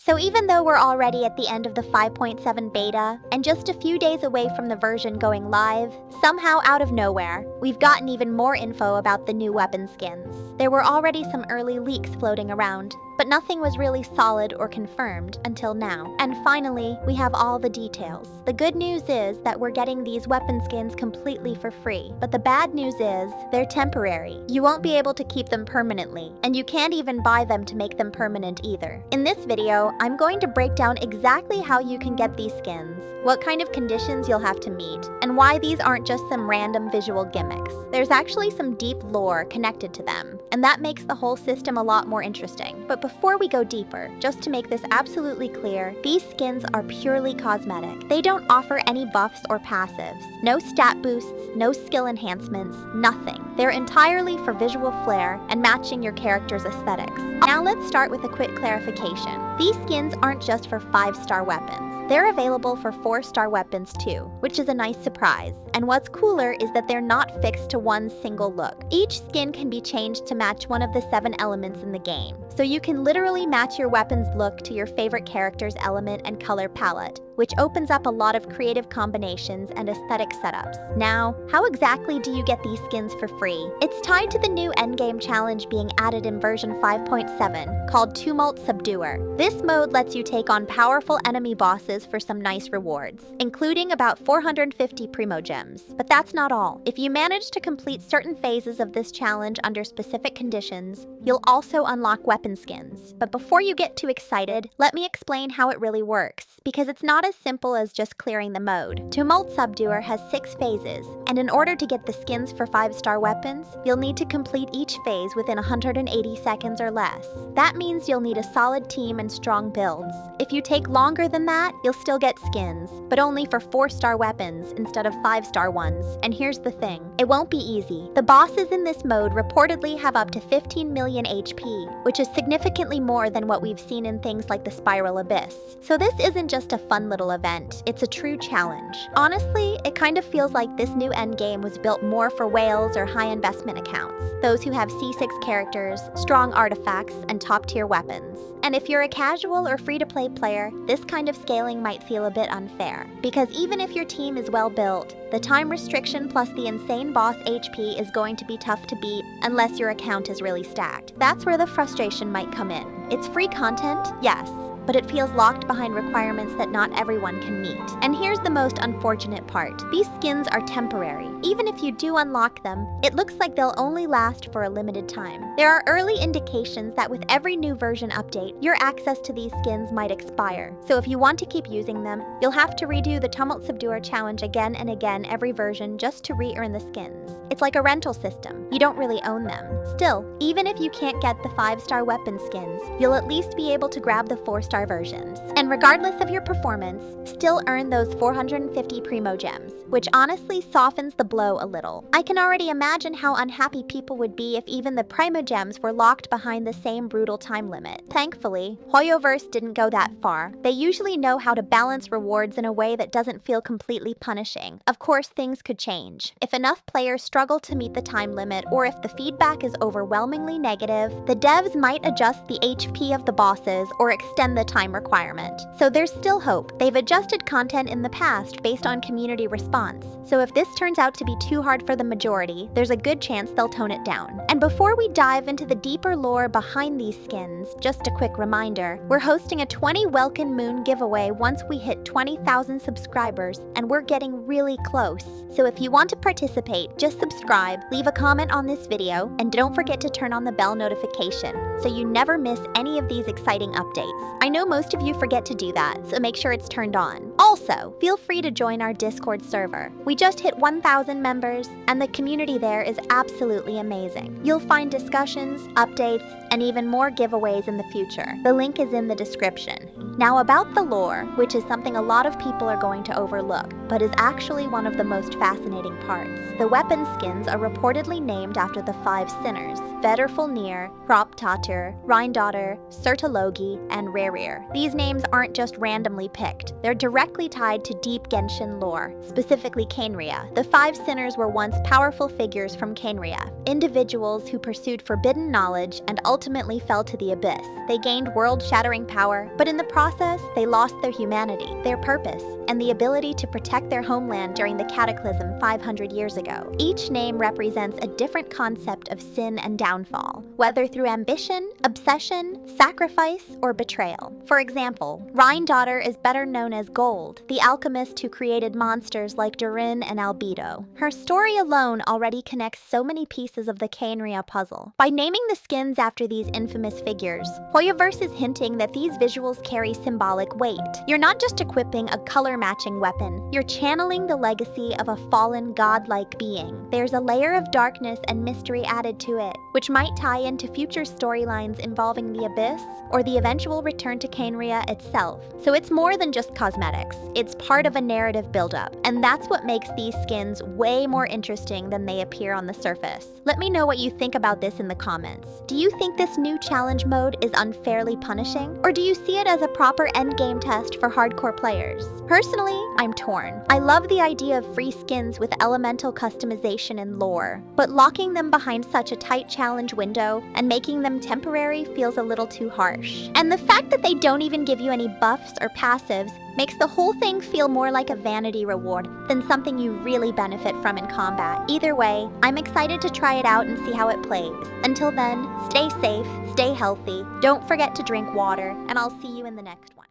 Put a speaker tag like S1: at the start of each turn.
S1: So even though we're already at the end of the 5.7 beta, and just a few days away from the version going live, somehow out of nowhere, we've gotten even more info about the new weapon skins. There were already some early leaks floating around, but nothing was really solid or confirmed until now. And finally, we have all the details. The good news is that we're getting these weapon skins completely for free, but the bad news is they're temporary. You won't be able to keep them permanently, and you can't even buy them to make them permanent either. In this video, I'm going to break down exactly how you can get these skins, what kind of conditions you'll have to meet, and why these aren't just some random visual gimmicks. There's actually some deep lore connected to them, and that makes the whole system a lot more interesting. But before we go deeper, just to make this absolutely clear, these skins are purely cosmetic. They don't offer any buffs or passives, no stat boosts, no skill enhancements, nothing. They're entirely for visual flair and matching your character's aesthetics. Now let's start with a quick clarification. These skins aren't just for 5-star weapons. They're available for 4-star weapons too, which is a nice surprise. And what's cooler is that they're not fixed to one single look. Each skin can be changed to match one of the 7 elements in the game. So you can literally match your weapon's look to your favorite character's element and color palette, which opens up a lot of creative combinations and aesthetic setups. Now, how exactly do you get these skins for free? It's tied to the new endgame challenge being added in version 5.7, called Tumult Subduer. This mode lets you take on powerful enemy bosses for some nice rewards, including about 450 Primogems. But that's not all. If you manage to complete certain phases of this challenge under specific conditions, you'll also unlock weapon skins. But before you get too excited, let me explain how it really works, because it's not as simple as just clearing the mode. Tumult Subduer has 6 phases, and in order to get the skins for 5-star weapons, you'll need to complete each phase within 180 seconds or less. That means you'll need a solid team and strong builds. If you take longer than that, you'll still get skins, but only for 4-star weapons instead of 5-star ones. And here's the thing, it won't be easy. The bosses in this mode reportedly have up to 15 million HP, which is significantly more than what we've seen in things like the Spiral Abyss. So this isn't just a fun little event, it's a true challenge. Honestly, it kind of feels like this new endgame was built more for whales or high investment accounts, those who have C6 characters, strong artifacts, and top-tier weapons. And if you're a casual or free-to-play player, this kind of scaling might feel a bit unfair, because even if your team is well built, the time restriction plus the insane boss HP is going to be tough to beat unless your account is really stacked. That's where the frustration might come in. It's free content, yes, but it feels locked behind requirements that not everyone can meet. And here's the most unfortunate part. These skins are temporary. Even if you do unlock them, it looks like they'll only last for a limited time. There are early indications that with every new version update, your access to these skins might expire. So if you want to keep using them, you'll have to redo the Tumult Subduer challenge again and again every version just to re-earn the skins. It's like a rental system. You don't really own them. Still, even if you can't get the 5-star weapon skins, you'll at least be able to grab the 4-star versions. And regardless of your performance, still earn those 450 Primogems, which honestly softens the blow a little. I can already imagine how unhappy people would be if even the Primogems were locked behind the same brutal time limit. Thankfully, Hoyoverse didn't go that far. They usually know how to balance rewards in a way that doesn't feel completely punishing. Of course, things could change. If enough players struggle to meet the time limit, or if the feedback is overwhelmingly negative, the devs might adjust the HP of the bosses or extend the time requirement. So there's still hope. They've adjusted content in the past based on community response. So if this turns out to be too hard for the majority, there's a good chance they'll tone it down. And before we dive into the deeper lore behind these skins, just a quick reminder, we're hosting a 20 Welkin Moon giveaway once we hit 20,000 subscribers, and we're getting really close. So if you want to participate, just subscribe, leave a comment on this video, and don't forget to turn on the bell notification so you never miss any of these exciting updates. I know most of you forget to do that, so make sure it's turned on. Also, feel free to join our Discord server. We just hit 1,000 members, and the community there is absolutely amazing. You'll find discussions, updates, and even more giveaways in the future. The link is in the description. Now about the lore, which is something a lot of people are going to overlook, but is actually one of the most fascinating parts. The weapon skins are reportedly named after the 5 sinners: Vedrfolnir, Hroptatur, Rheindotter, Sertologi, and Rerir. These names aren't just randomly picked. They're directly tied to deep Genshin lore, specifically Khaenri'ah. The 5 sinners were once powerful figures from Khaenri'ah, individuals who pursued forbidden knowledge and ultimately fell to the abyss. They gained world-shattering power, but in the process, they lost their humanity, their purpose, and the ability to protect their homeland during the Cataclysm 500 years ago. Each name represents a different concept of sin and downfall, whether through ambition, obsession, sacrifice, or betrayal. For example, Rheindotter is better known as Gold, the alchemist who created monsters like Durin and Albedo. Her story alone already connects so many pieces of the Khaenri'ah puzzle. By naming the skins after these infamous figures, Hoyoverse is hinting that these visuals carry symbolic weight. You're not just equipping a color-matching weapon, you're channeling the legacy of a fallen godlike being. There's a layer of darkness and mystery added to it, which might tie into future storylines involving the Abyss or the eventual return to Khaenri'ah itself. So it's more than just cosmetics, it's part of a narrative buildup, and that's what makes these skins way more interesting than they appear on the surface. Let me know what you think about this in the comments. Do you think this new challenge mode is unfairly punishing, or do you see it as a proper endgame test for hardcore players? Personally, I'm torn. I love the idea of free skins with elemental customization and lore, but locking them behind such a tight challenge window and making them temporary feels a little too harsh. And the fact that they don't even give you any buffs or passives makes the whole thing feel more like a vanity reward than something you really benefit from in combat. Either way, I'm excited to try it out and see how it plays. Until then, stay safe, stay healthy, don't forget to drink water, and I'll see you in the next one.